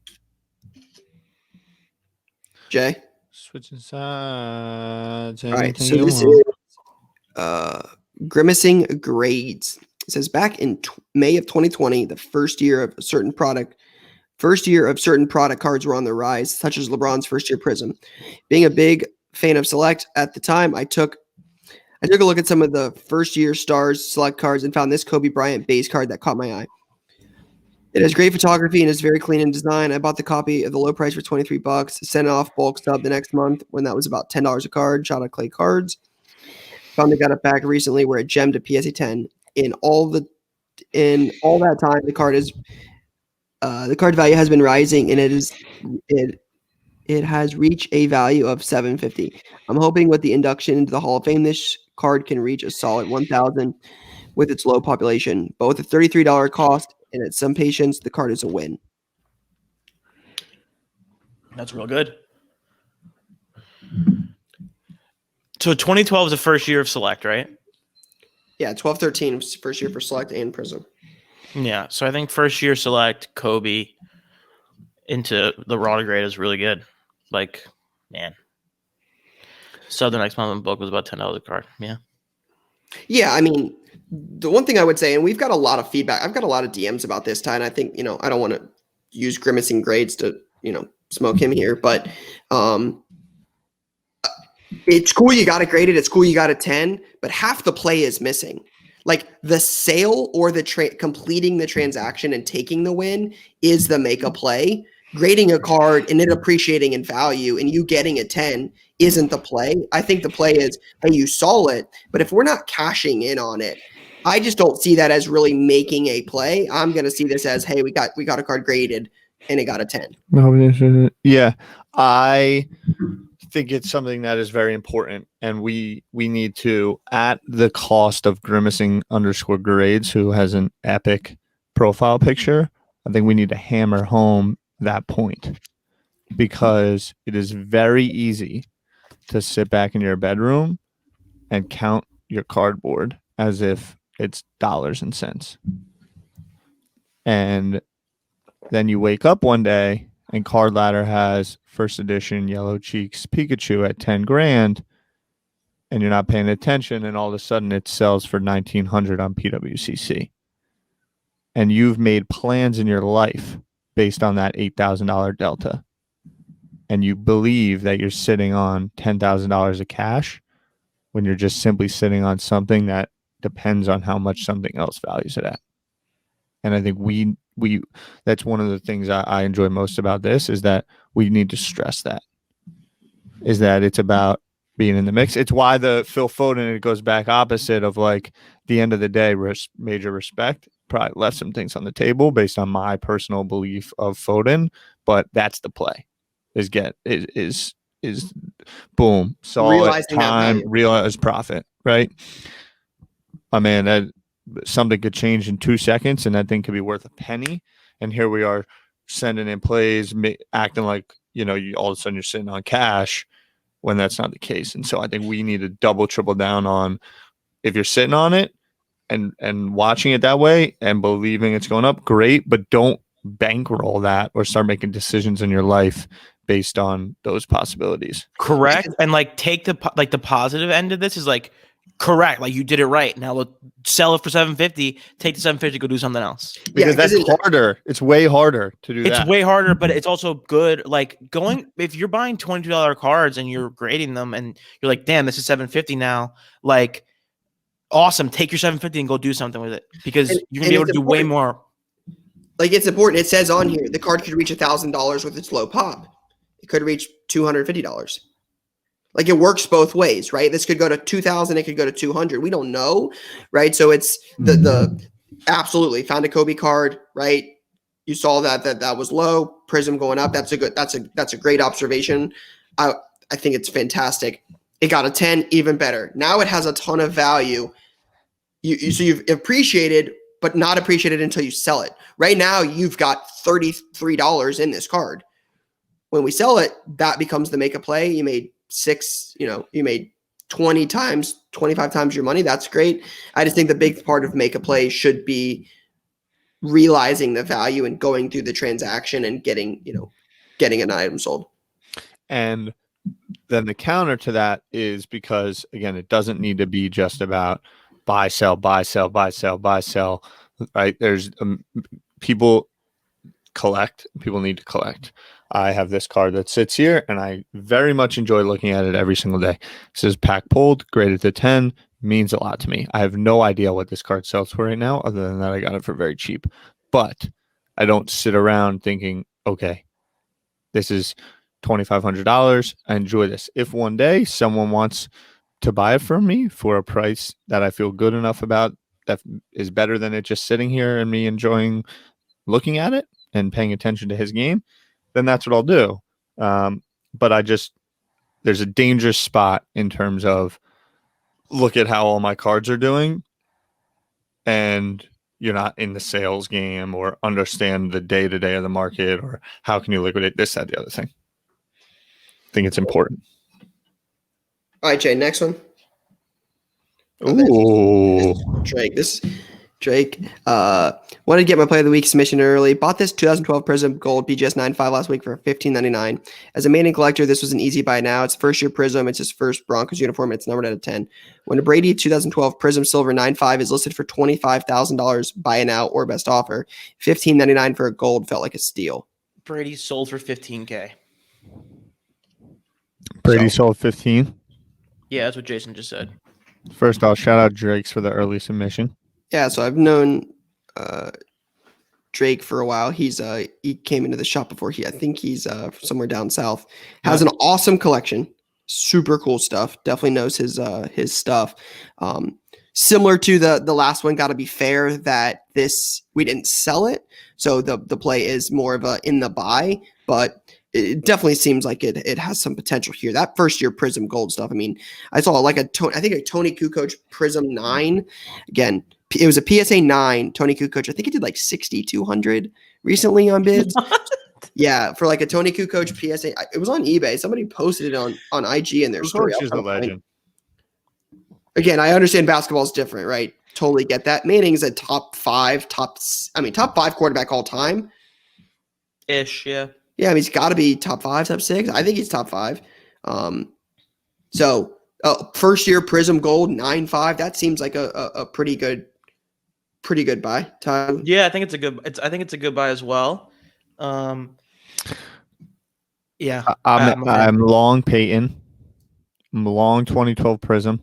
Jay. Switching sides. All right. So this is Grimacing Grades. It says back in May of 2020, the first year of certain product cards were on the rise, such as LeBron's first year Prism. Being a big fan of Select at the time, I took a look at some of the first year Stars Select cards and found this Kobe Bryant base card that caught my eye. It has great photography and is very clean in design. I bought the copy at the low price for $23, sent it off bulk stub the next month when that was about $10 a card, shot at Clay Cards. Found they got it back recently where it gemmed a PSA 10. In all that time, the card value has been rising and it has reached a value of $750. I'm hoping with the induction into the Hall of Fame, this card can reach a solid $1,000 with its low population. But with a $33 cost and at some patience, the card is a win. That's real good. So 2012 is the first year of Select, right? Yeah, 12-13 was first year for Select and Prism. Yeah, so I think first year Select, Kobe into the raw to grade is really good. Like, man. So the next month in book was about $10 a card. Yeah. Yeah, I mean, the one thing I would say, and we've got a lot of feedback. I've got a lot of DMs about this, Ty, and I think, I don't want to use Grimacing Grades to, smoke him here, but it's cool you got it graded. It's cool you got a 10, but half the play is missing. Like the sale or the completing the transaction and taking the win is the make a play. Grading a card and it appreciating in value and you getting a 10 isn't the play. I think the play is, hey, you saw it, but if we're not cashing in on it, I just don't see that as really making a play. I'm going to see this as, hey, we got a card graded and it got a 10. Yeah, I think it's something that is very important, and we need to, at the cost of Grimacing_grades, who has an epic profile picture, I think we need to hammer home that point, because it is very easy to sit back in your bedroom and count your cardboard as if it's dollars and cents. And then you wake up one day and Card Ladder has first edition Yellow Cheeks Pikachu at 10 grand, and you're not paying attention, and all of a sudden it sells for 1,900 on PWCC. And you've made plans in your life based on that $8,000 delta. And you believe that you're sitting on $10,000 of cash when you're just simply sitting on something that depends on how much something else values it at. And I think we that's one of the things I enjoy most about this, is that we need to stress that, is that it's about being in the mix. It's why the Phil Foden, it goes back opposite of, like, the end of the day, major respect, probably left some things on the table based on my personal belief of Foden, but that's the play, is boom, solid Realizing time, realize profit, right? I mean, that something could change in 2 seconds and that thing could be worth a penny. And here we are sending in plays, acting like you all of a sudden you're sitting on cash when that's not the case. And so I think we need to double, triple down on if you're sitting on it and watching it that way and believing it's going up, great, but don't bankroll that or start making decisions in your life based on those possibilities. Correct. And like take the positive end of this is like correct. Like you did it right. Now look, sell it for $750, take the $750, go do something else. Because that's harder. It's way harder to do that. It's way harder, but it's also good. Like if you're buying $22 cards and you're grading them and you're like, damn, this is $750 now. Like, awesome. Take your $750 and go do something with it because you're gonna be able to do way more. Like it's important. It says on here the card could reach $1,000 with its low pop. It could reach $250. Like it works both ways, right? This could go to 2,000. It could go to 200. We don't know, right? So it's the absolutely found a Kobe card, right? You saw that was low. Prism going up. That's a great observation. I think it's fantastic. It got a 10, even better. Now it has a ton of value. So you've appreciated, but not appreciated until you sell it. Right now, you've got $33 in this card. When we sell it, that becomes the make a play. You made you made 20 times, 25 times your money. That's great. I just think the big part of make a play should be realizing the value and going through the transaction and getting an item sold. And then the counter to that is because, again, it doesn't need to be just about buy, sell, buy, sell, buy, sell, buy, sell, right? There's people collect. People need to collect. I have this card that sits here, and I very much enjoy looking at it every single day. It says pack pulled, graded to 10, means a lot to me. I have no idea what this card sells for right now, other than that I got it for very cheap. But I don't sit around thinking, okay, this is $2,500. I enjoy this. If one day someone wants to buy it from me for a price that I feel good enough about, that is better than it just sitting here and me enjoying looking at it and paying attention to his game, then that's what I'll do. But there's a dangerous spot in terms of look at how all my cards are doing and you're not in the sales game or understand the day-to-day of the market or how can you liquidate this, that, the other thing. I think it's important. All right, Jay, next one. Ooh. Drake. Wanted to get my play of the week submission early. Bought this 2012 Prism Gold BGS 9.5 last week for $15.99. As a Manning collector, this was an easy buy now. It's first year Prism. It's his first Broncos uniform. It's numbered out of 10. When a Brady 2012 Prism Silver 9.5 is listed for $25,000, buy now or best offer. $15.99 for a gold felt like a steal. Brady sold for $15K. Brady sold 15. Yeah, that's what Jason just said. First off, shout out Drake's for the early submission. Yeah, so I've known Drake for a while. He came into the shop before. I think he's somewhere down south. Has an awesome collection, super cool stuff. Definitely knows his stuff. Similar to the last one. Got to be fair that we didn't sell it, so the play is more of a in the buy, but it definitely seems like it has some potential here. That first year Prism Gold stuff. I mean, I saw like a Tony Kukoc Prism 9. Again, it was a PSA 9 Tony Kukoc. I think it did like 6,200 recently on bids. Yeah, for like a Tony Kukoc PSA. It was on eBay. Somebody posted it on IG in their story. Is a legend. Again, I understand basketball is different, right? Totally get that. Manning's a top five quarterback all time. Ish, yeah. Yeah, I mean, he's got to be top 5, top 6. I think he's top 5. First year Prism Gold 9.5. That seems like a pretty good buy. Time. Yeah, I think it's a good buy as well. Yeah, I'm long Peyton. I'm long 2012 Prism.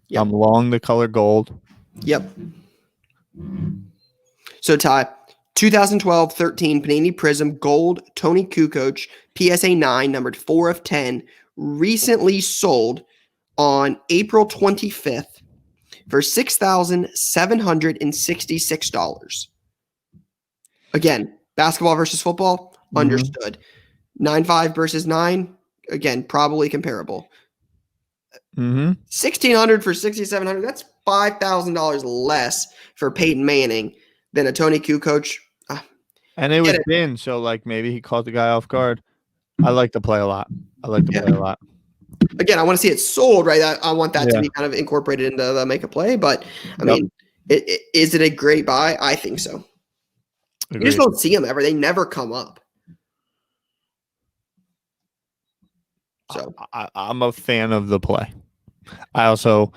Yep. I'm long the color gold. Yep. So Ty. 2012-13 Panini Prism Gold Tony Kukoc PSA 9 numbered 4 of 10 recently sold on April 25th for $6,766. Again, basketball versus football, understood. 9.5 versus 9, again, probably comparable. 1,600 for 6,700. That's $5,000 less for Peyton Manning than a Tony Kukoc. And it was Ben, so like maybe he caught the guy off guard. I like to play a lot. Again, I want to see it sold, right? I want that to be kind of incorporated into the make a play. But I mean, is it a great buy? I think so. Agreed. You just don't see them ever. They never come up. So I'm a fan of the play. I also,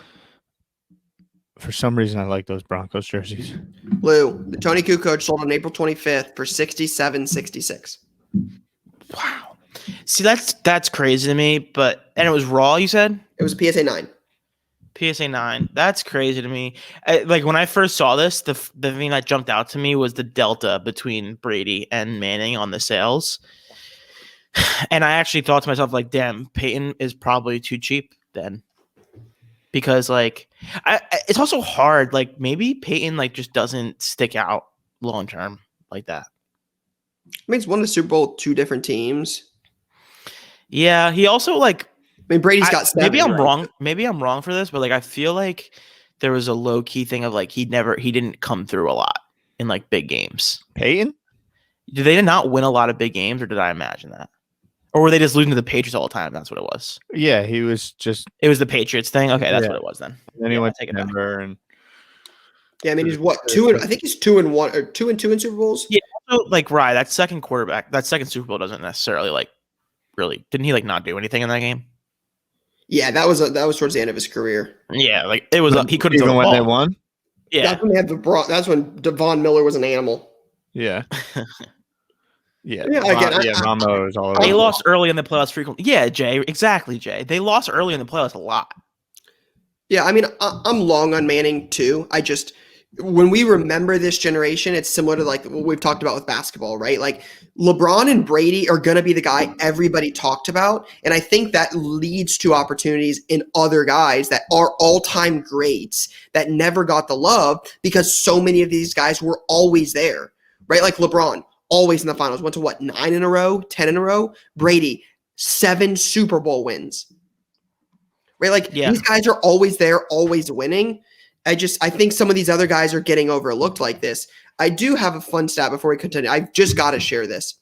for some reason, I like those Broncos jerseys. Lou, the Tony Kukoc sold on April 25th for $67.66. Wow. See, that's crazy to me. And it was raw, you said? It was a PSA 9. PSA 9. That's crazy to me. Like when I first saw this, the thing that jumped out to me was the delta between Brady and Manning on the sales. And I actually thought to myself, like, damn, Peyton is probably too cheap then. Because, like, it's also hard. Like, maybe Peyton, like, just doesn't stick out long term like that. I mean, it's won the Super Bowl 2 different teams. Yeah, he also, like, I mean, Brady's got 7. Maybe I'm wrong. Maybe I'm wrong for this, but, like, I feel like there was a low key thing of, like, he didn't come through a lot in, like, big games. Peyton? Did they not win a lot of big games, or did I imagine that? Or were they just losing to the Patriots all the time? That's what it was. Yeah, he was just. It was the Patriots thing. Okay, that's what it was then. And then he went to Denver and. Yeah, I mean, he's what 2 I think he's 2-1 or 2-2 in Super Bowls. Yeah, also, like right, that second Super Bowl doesn't necessarily like really. Didn't he like not do anything in that game? Yeah, that was towards the end of his career. Yeah, like it was. He couldn't even throw the when ball. they won. Yeah, that's when they had that's when Devon Miller was an animal. Yeah. Yeah, Ramo is all over. They lost early in the playoffs frequently. Yeah, Jay, exactly, Jay. They lost early in the playoffs a lot. Yeah, I mean, I'm long on Manning too. When we remember this generation, it's similar to like what we've talked about with basketball, right? Like LeBron and Brady are going to be the guy everybody talked about. And I think that leads to opportunities in other guys that are all-time greats that never got the love because so many of these guys were always there, right? Like LeBron. Always in the finals. Went to what, 9 in a row, 10 in a row? Brady, 7 Super Bowl wins. Right? Like these guys are always there, always winning. I think some of these other guys are getting overlooked like this. I do have a fun stat before we continue. I've just got to share this.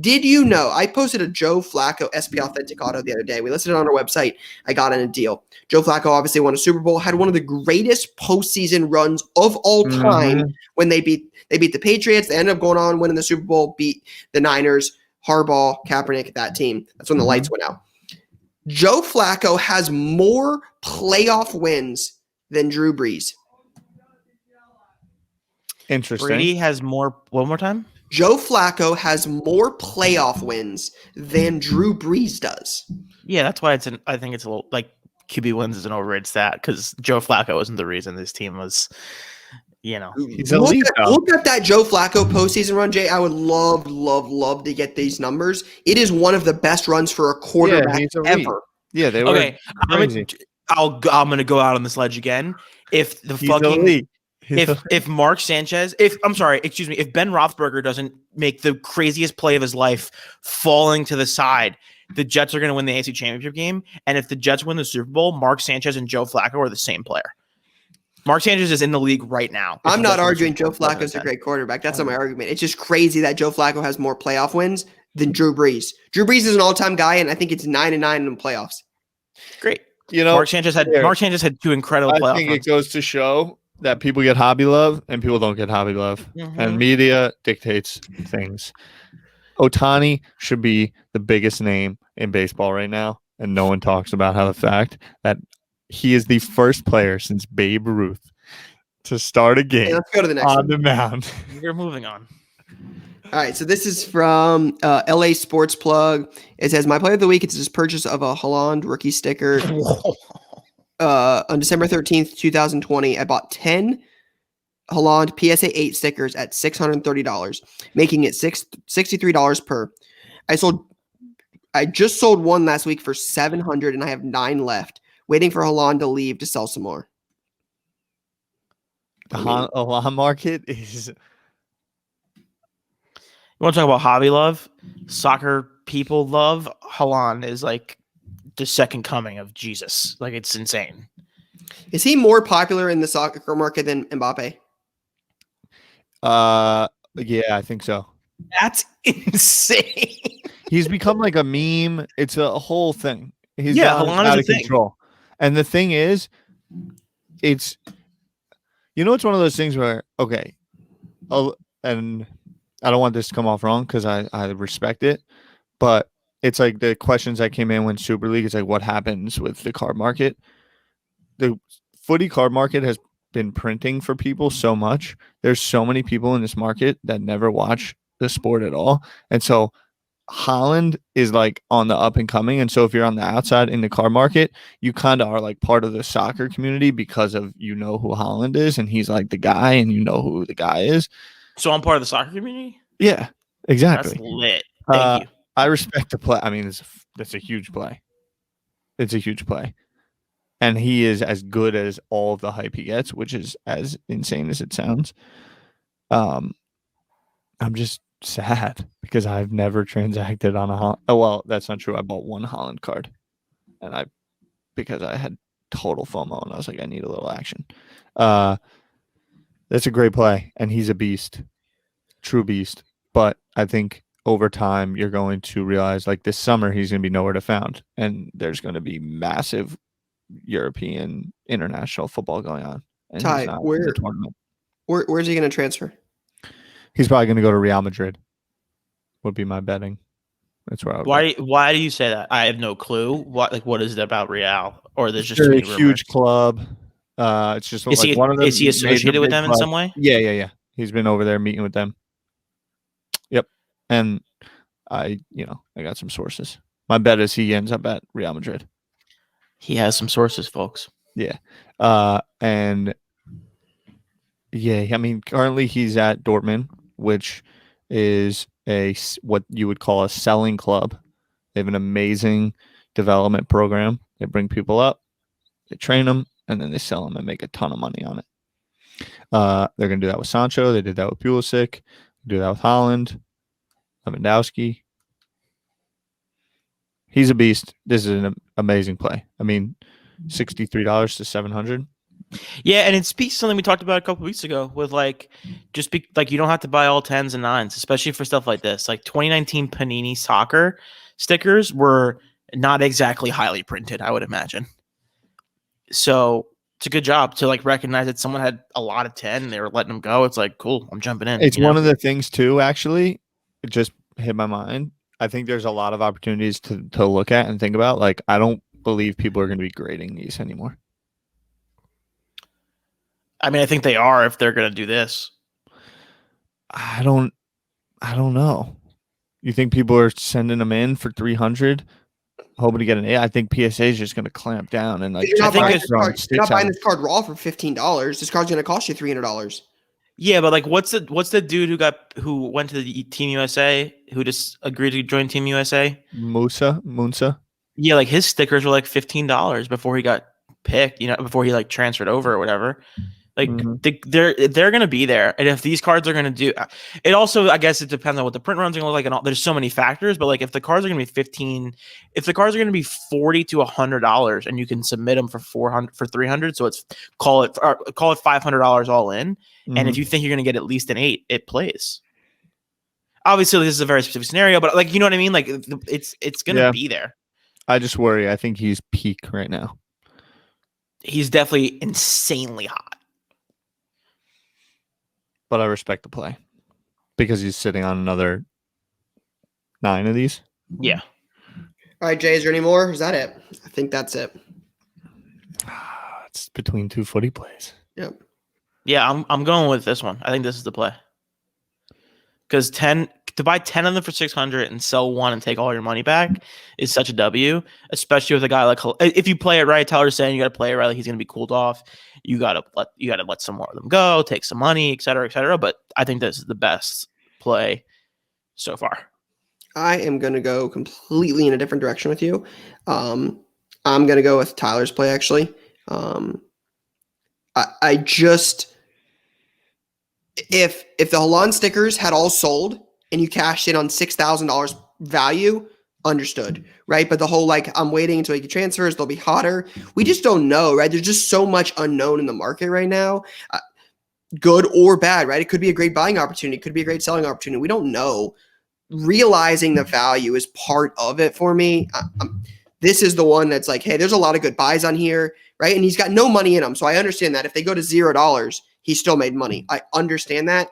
Did you know I posted a Joe Flacco SP Authentic Auto the other day? We listed it on our website. I got in a deal. Joe Flacco obviously won a Super Bowl, had one of the greatest postseason runs of all time when they beat the Patriots. They ended up going on winning the Super Bowl, beat the Niners, Harbaugh, Kaepernick, that team. That's when the lights went out. Joe Flacco has more playoff wins than Drew Brees. Interesting. Brady has more. One more time. Joe Flacco has more playoff wins than Drew Brees does. Yeah, that's why I think it's a little like QB wins is an overrated stat because Joe Flacco wasn't the reason this team was, he's elite. Look at that Joe Flacco postseason run, Jay. I would love to get these numbers. It is one of the best runs for a quarterback ever. Yeah, they were. Okay, I'm gonna go out on this ledge again. If the fucking if Mark Sanchez, if Ben Roethlisberger doesn't make the craziest play of his life falling to the side, the Jets are going to win the AFC Championship game. And if the Jets win the Super Bowl, Mark Sanchez and Joe Flacco are the same player. Mark Sanchez is in the league right now. I'm not arguing Joe Flacco is a great quarterback. That's not my argument. It's just crazy that Joe Flacco has more playoff wins than Drew Brees. Drew Brees is an all-time guy, and I think it's 9-9 in the playoffs. Great. Mark Sanchez had 2 incredible playoff I think runs. it goes to show that people get hobby love and people don't get hobby love. And media dictates things. Ohtani should be the biggest name in baseball right now. And no one talks about how the fact that he is the first player since Babe Ruth to start a game let's go to the next on the mound. You're moving on. All right, so this is from LA Sports Plug. It says, my play of the week is his purchase of a Haaland rookie sticker. On December 13th, 2020, I bought 10 Haaland PSA 8 stickers at $630, making it $63 per. I just sold one last week for $700, and I have 9 left, waiting for Haaland to leave to sell some more. The Haaland market is... You want to talk about hobby love? Soccer people love. Haaland is like the second coming of Jesus. Like, it's insane. Is he more popular in the soccer market than Mbappe? Yeah, I think so. That's insane. He's become like a meme. It's a whole thing. He's Yeah, gone Haaland is out a of thing. control. And the thing is, it's it's one of those things where and I don't want this to come off wrong because I respect it, but it's like the questions that came in when Super League is like what happens with the card market. The footy card market has been printing for people so much. There's so many people in this market that never watch the sport at all. And so Holland is like on the up and coming. And so if you're on the outside in the car market, you kind of are like part of the soccer community because of who Holland is and he's like the guy and who the guy is. So I'm part of the soccer community? Yeah, exactly. That's lit. Thank you. I respect the play. I mean, that's a huge play. It's a huge play. And he is as good as all of the hype he gets, which is as insane as it sounds. I'm just sad because I've never transacted on a Holland. Oh, well, that's not true. I bought one Holland card, and because I had total FOMO, and I was like, I need a little action. That's a great play, and he's a beast, true beast. But I think over time, you're going to realize, like this summer, he's going to be nowhere to found, and there's going to be massive European international football going on. And Ty, he's not in the tournament. Where's he going to transfer? He's probably going to go to Real Madrid. Would be my betting. That's where I would. Why do you say that? I have no clue. What is it about Real? Or there's just They're too a many rumors? huge club. It's just Is one of the. Is he associated with them in some way? Yeah. He's been over there meeting with them. Yep, and I got some sources. My bet is he ends up at Real Madrid. He has some sources, folks. Yeah, and yeah, I mean, currently he's at Dortmund, which is what you would call a selling club. They have an amazing development program. They bring people up, they train them, and then they sell them and make a ton of money on it. They're going to do that with Sancho. They did that with Pulisic. Do that with Holland, Lewandowski. He's a beast. This is an amazing play. I mean, $63 to $700. Yeah, and it speaks to something we talked about a couple weeks ago with you don't have to buy all 10s and 9s, especially for stuff like this. Like 2019 Panini soccer stickers were not exactly highly printed, I would imagine. So it's a good job to recognize that someone had a lot of 10 and they were letting them go. It's like, cool, I'm jumping in. It's one of the things too, actually, it just hit my mind. I think there's a lot of opportunities to look at and think about. Like, I don't believe people are going to be grading these anymore. I mean, I think they are if they're going to do this. I don't know. You think people are sending them in for 300, hoping to get an A? I think PSA is just going to clamp down and you're not buying this card raw for $15. This card's going to cost you $300. Yeah, but what's the dude who went to the Team USA who just agreed to join Team USA? Munsa. Yeah, his stickers were $15 before he got picked. Before he transferred over or whatever. They're gonna be there, and if these cards are gonna do it, also I guess it depends on what the print runs are gonna look like, and all. There's so many factors, but if the cards are gonna be if the cards are gonna be $40 to $100, and you can submit them for $300, so it's call it $500 all in, and if you think you're gonna get at least an 8, it plays. Obviously, this is a very specific scenario, but you know what I mean. It's gonna be there. I just worry. I think he's peak right now. He's definitely insanely hot. But I respect the play because he's sitting on another 9 of these. Yeah. All right, Jay, is there any more? Is that it? I think that's it. It's between two footy plays. Yep. Yeah, I'm going with this one. I think this is the play. Because to buy 10 of them for $600 and sell one and take all your money back is such a W, especially with a guy if you play it right. Tyler's saying you got to play it right. He's going to be cooled off. You got to let some more of them go, take some money, et cetera, et cetera. But I think this is the best play so far. I am going to go completely in a different direction with you. I'm going to go with Tyler's play, actually. I just... If the Haaland stickers had all sold and you cashed in on $6,000 value, understood, right? But the whole I'm waiting until he can transfers, they'll be hotter. We just don't know, right? There's just so much unknown in the market right now, good or bad, right? It could be a great buying opportunity, it could be a great selling opportunity. We don't know realizing the value is part of it for me. This is the one that's like, hey, there's a lot of good buys on here, right? And he's got no money in them. So I understand that. If they go to $0, he still made money. I understand that.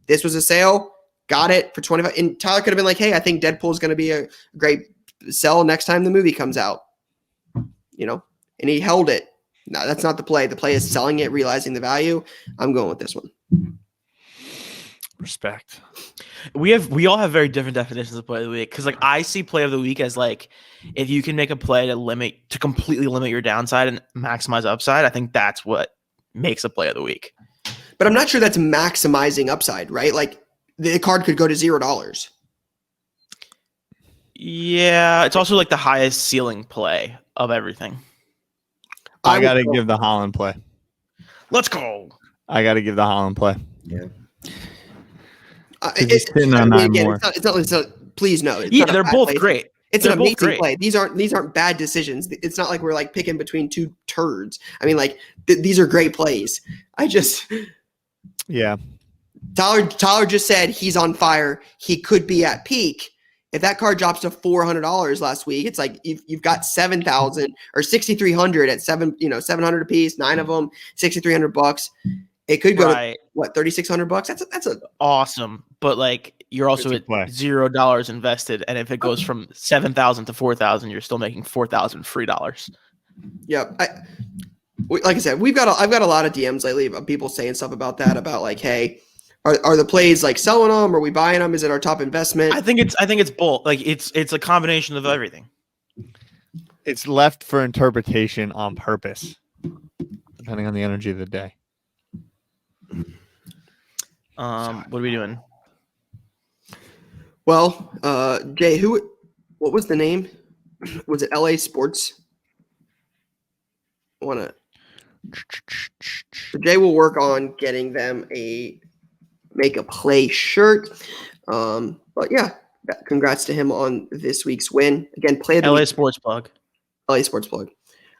This was a sale. Got it for 25. And Tyler could have been like, hey, I think Deadpool is going to be a great sell next time the movie comes out. You know, and he held it. No, that's not the play. The play is selling it, realizing the value. I'm going with this one. Respect. We all have very different definitions of play of the week, because like I see play of the week as like if you can make a play to completely limit your downside and maximize upside. I think that's what makes a play of the week. But I'm not sure that's maximizing upside, right? Like the card could go to $0. Yeah, it's also like the highest ceiling play of everything. I got to give the Holland play. Let's go. I got to give the Holland play. Yeah. It's not, please no. Yeah, they're both great. It's an amazing play. These aren't bad decisions. It's not like we're like picking between two turds. I mean, like these are great plays. Yeah. Tyler just said he's on fire. He could be at peak. If that card drops to $400 last week, it's like you've got 7,000 or 6,300 at 700 a piece, 9 of them, $6,300. It could go to what, $3,600? That's a awesome. But like you're also at $0 invested, and if it goes from 7,000 to 4,000, you're still making 4,000 free dollars. Yeah, like I said, I've got a lot of DMs lately of people saying stuff about that, about like, hey, are the plays like selling them? Are we buying them? Is it our top investment? I think it's both. Like it's a combination of everything. It's left for interpretation on purpose, depending on the energy of the day. What are we doing? Well, Jay, what was the name? Was it LA Sports? So Jay will work on getting them make a play shirt. But yeah, congrats to him on this week's win. Again, play of the LA week. Sports Plug. LA Sports Plug.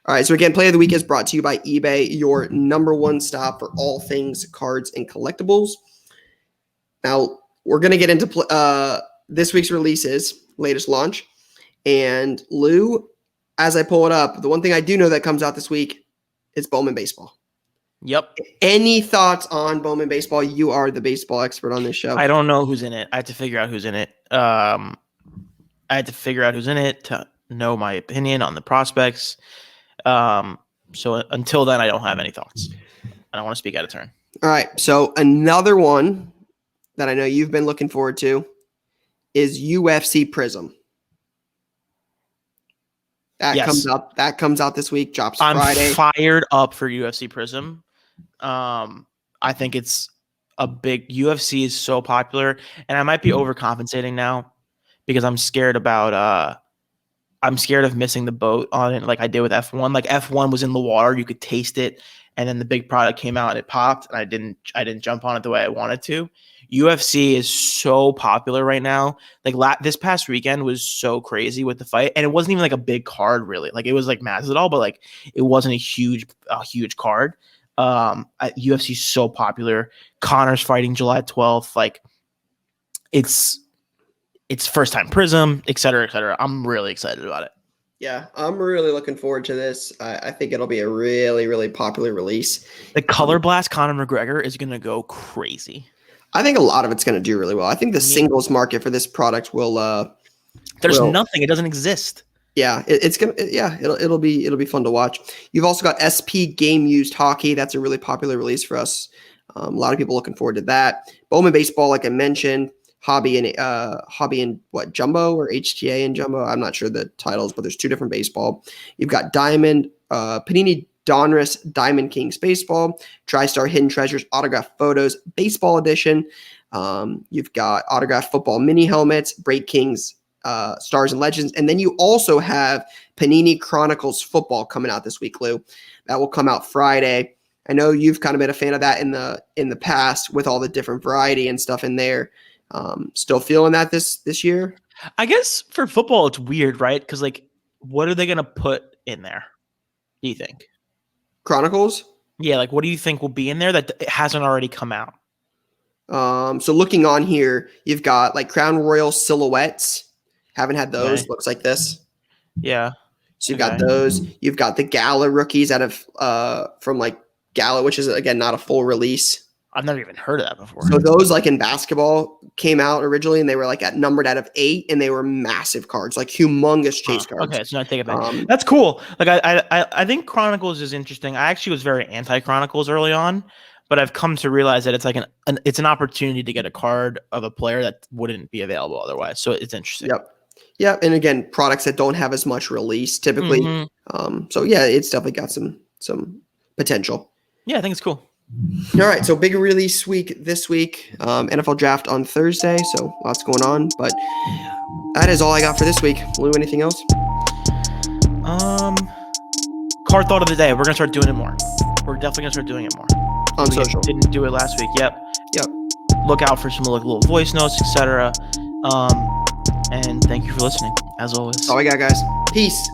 All right, so again, play of the week is brought to you by eBay, your number one stop for all things cards and collectibles. Now, we're going to get into this week's releases, latest launch. And Lou, as I pull it up, the one thing I do know that comes out this week is Bowman Baseball. Yep. Any thoughts on Bowman Baseball? You are the baseball expert on this show. I don't know who's in it. I have to figure out who's in it. I had to figure out who's in it to know my opinion on the prospects. So until then, I don't have any thoughts. I don't want to speak out of turn. All right. So another one that I know you've been looking forward to is UFC Prism. That comes out this week. Drops Friday. I'm fired up for UFC Prism. I think it's a big UFC is so popular, and I might be overcompensating now because I'm scared about I'm scared of missing the boat on it like I did with F1. Like F1 was in the water, you could taste it, and then the big product came out and it popped, and I didn't jump on it the way I wanted to. UFC is so popular right now. Like this past weekend was so crazy with the fight, and it wasn't even like a big card really. Like it was like massive at all, but like it wasn't a huge card. UFC is so popular. Connor's fighting July 12th. Like it's first time Prism, et cetera, et cetera. I'm really excited about it. Yeah, I'm really looking forward to this. I think it'll be a really, really popular release. The Color Blast Conor McGregor is going to go crazy. I think a lot of it's going to do really well. I think the singles market for this product will. There's nothing. It doesn't exist. Yeah, it's gonna. Yeah, it'll be fun to watch. You've also got SP Game Used Hockey. That's a really popular release for us. A lot of people looking forward to that. Bowman Baseball, like I mentioned. Hobby and what, Jumbo or HTA and Jumbo? I'm not sure the titles, but there's two different baseball. You've got Diamond, Panini Donruss Diamond Kings Baseball, TriStar Hidden Treasures Autograph Photos Baseball Edition. You've got Autograph Football Mini Helmets, Break Kings Stars and Legends, and then you also have Panini Chronicles Football coming out this week, Lou. That will come out Friday. I know you've kind of been a fan of that in the past with all the different variety and stuff in there. Still feeling that this year? I guess for football, it's weird, right? Because like, what are they going to put in there? Do you think? Chronicles? Yeah, like what do you think will be in there that it hasn't already come out? So looking on here, you've got like Crown Royal silhouettes. Haven't had those. Okay. Looks like this. Yeah. So you've got Okay. those. You've got the Gala rookies out of from like Gala, which is again not a full release. I've never even heard of that before. So those like in basketball came out originally, and they were like numbered out of 8, and they were massive cards, like humongous chase cards. Okay, so I take it back. That's cool. Like I think Chronicles is interesting. I actually was very anti Chronicles early on, but I've come to realize that it's like it's an opportunity to get a card of a player that wouldn't be available otherwise. So it's interesting. Yep. And again, products that don't have as much release typically. So yeah, it's definitely got some potential. Yeah, I think it's cool. All right, so big release week this week. NFL draft on Thursday, so lots going on. But that is all I got for this week. Lou, anything else? Card thought of the day. We're gonna start doing it more. We're definitely gonna start doing it more On social. Didn't do it last week. Yep. Look out for some like little voice notes, etc. And thank you for listening, as always. That's all I got, guys. Peace.